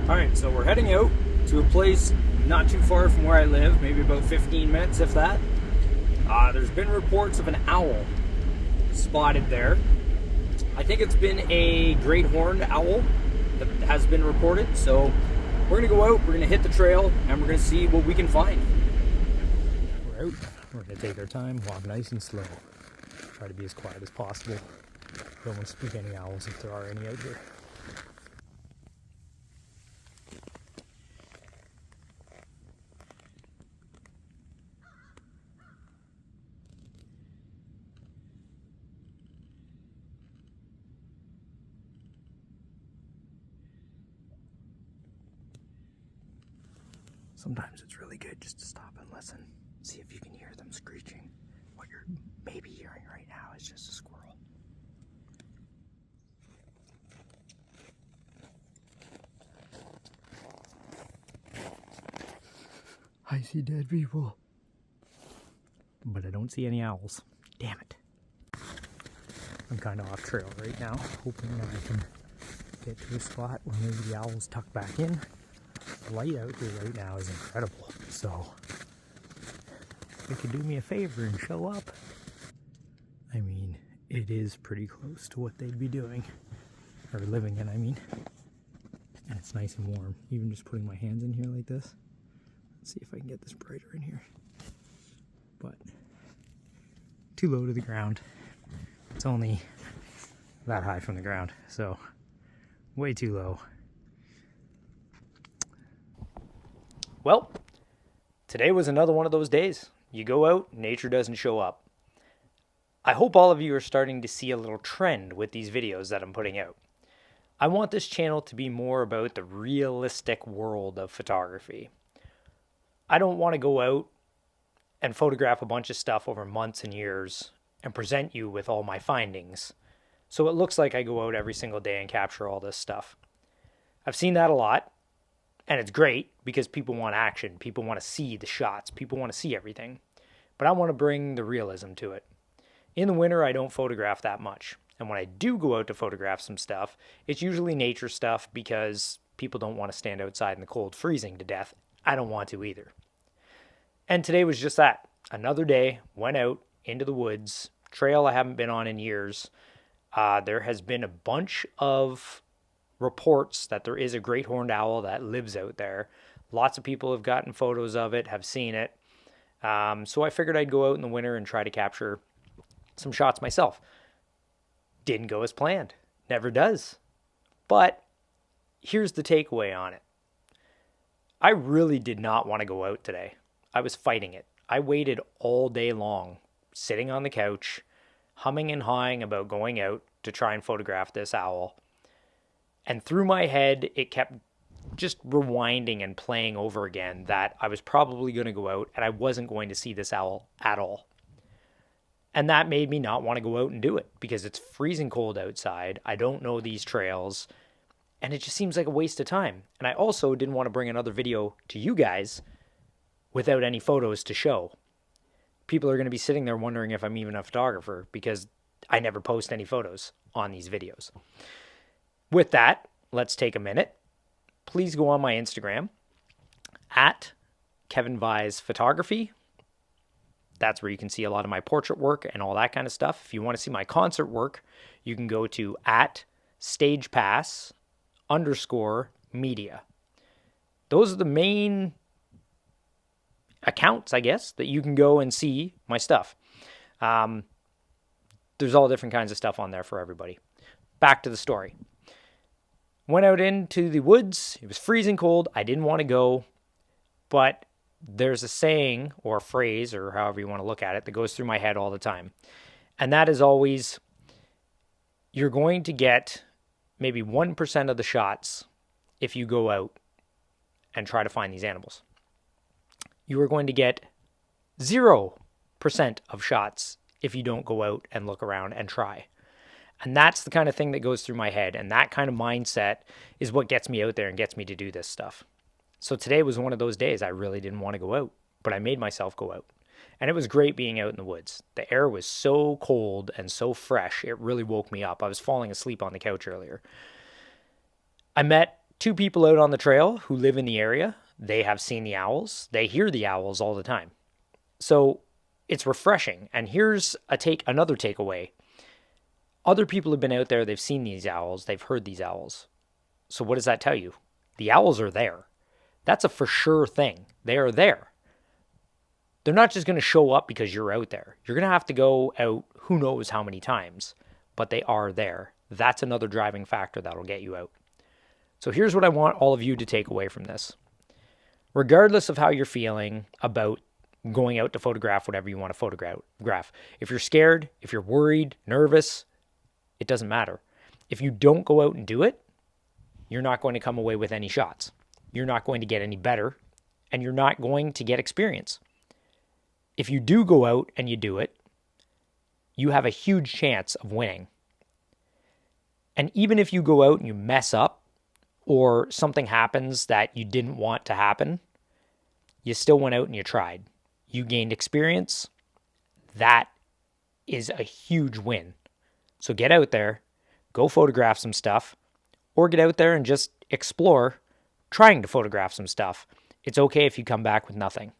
Alright, so we're heading out to a place not too far from where I live, maybe about 15 minutes, if that. There's been reports of an owl spotted there. I think it's been a great horned owl that has been reported, so we're going to go out, we're going to hit the trail, and we're going to see what we can find. We're out, we're going to take our time, walk nice and slow. Try to be as quiet as possible. Don't want to spook any owls if there are any out here. Sometimes it's really good just to stop and listen. See if you can hear them screeching. What you're maybe hearing right now is just a squirrel. I see dead people. But I don't see any owls. Damn it. I'm kind of off trail right now, hoping that I can get to a spot where maybe the owls tuck back in. The light out here right now is incredible, so if you could do me a favor and show up. I mean, it is pretty close to what they'd be doing, or living in, I mean. And it's nice and warm, even just putting my hands in here like this. Let's see if I can get this brighter in here. But too low to the ground. It's only that high from the ground, so way too low. Well, today was another one of those days. You go out, nature doesn't show up. I hope all of you are starting to see a little trend with these videos that I'm putting out. I want this channel to be more about the realistic world of photography. I don't want to go out and photograph a bunch of stuff over months and years and present you with all my findings, so it looks like I go out every single day and capture all this stuff. I've seen that a lot. And it's great because people want action. People want to see the shots. People want to see everything. But I want to bring the realism to it. In the winter, I don't photograph that much. And when I do go out to photograph some stuff, it's usually nature stuff because people don't want to stand outside in the cold freezing to death. I don't want to either. And today was just that. Another day, went out into the woods, trail I haven't been on in years. There has been a bunch of reports that there is a great horned owl that lives out there. Lots of people have gotten photos of it, have seen it. So I figured I'd go out in the winter and try to capture some shots myself. Didn't go as planned. Never does. But here's the takeaway on it. I really did not want to go out today. I was fighting it. I waited all day long, sitting on the couch, humming and hawing about going out to try and photograph this owl. And through my head, it kept just rewinding and playing over again that I was probably going to go out and I wasn't going to see this owl at all. And that made me not want to go out and do it because it's freezing cold outside. I don't know these trails and it just seems like a waste of time. And I also didn't want to bring another video to you guys without any photos to show. People are going to be sitting there wondering if I'm even a photographer because I never post any photos on these videos. With that, let's take a minute. Please go on my Instagram at Kevin Vise Photography. That's where you can see a lot of my portrait work and all that kind of stuff. If you want to see my concert work, you can go to at stagepass_media. Those are the main accounts, I guess, that you can go and see my stuff. There's all different kinds of stuff on there for everybody. Back to the story. Went out into the woods. It was freezing cold. I didn't want to go, but there's a saying or a phrase or however you want to look at it that goes through my head all the time. And that is always, you're going to get maybe 1% of the shots if you go out and try to find these animals. You are going to get 0% of shots if you don't go out and look around and try. And that's the kind of thing that goes through my head. And that kind of mindset is what gets me out there and gets me to do this stuff. So today was one of those days I really didn't want to go out, but I made myself go out. And it was great being out in the woods. The air was so cold and so fresh, it really woke me up. I was falling asleep on the couch earlier. I met two people out on the trail who live in the area. They have seen the owls. They hear the owls all the time. So it's refreshing. And here's another takeaway. Other people have been out there. They've seen these owls. They've heard these owls. So what does that tell you? The owls are there. That's a for sure thing. They are there. They're not just going to show up because you're out there. You're going to have to go out who knows how many times, but they are there. That's another driving factor that'll get you out. So here's what I want all of you to take away from this. Regardless of how you're feeling about going out to photograph whatever you want to photograph, if you're scared, if you're worried, nervous, it doesn't matter. If you don't go out and do it, you're not going to come away with any shots. You're not going to get any better, and you're not going to get experience. If you do go out and you do it, you have a huge chance of winning. And even if you go out and you mess up or something happens that you didn't want to happen, you still went out and you tried. You gained experience. That is a huge win. So get out there, go photograph some stuff, or get out there and just explore trying to photograph some stuff. It's okay if you come back with nothing.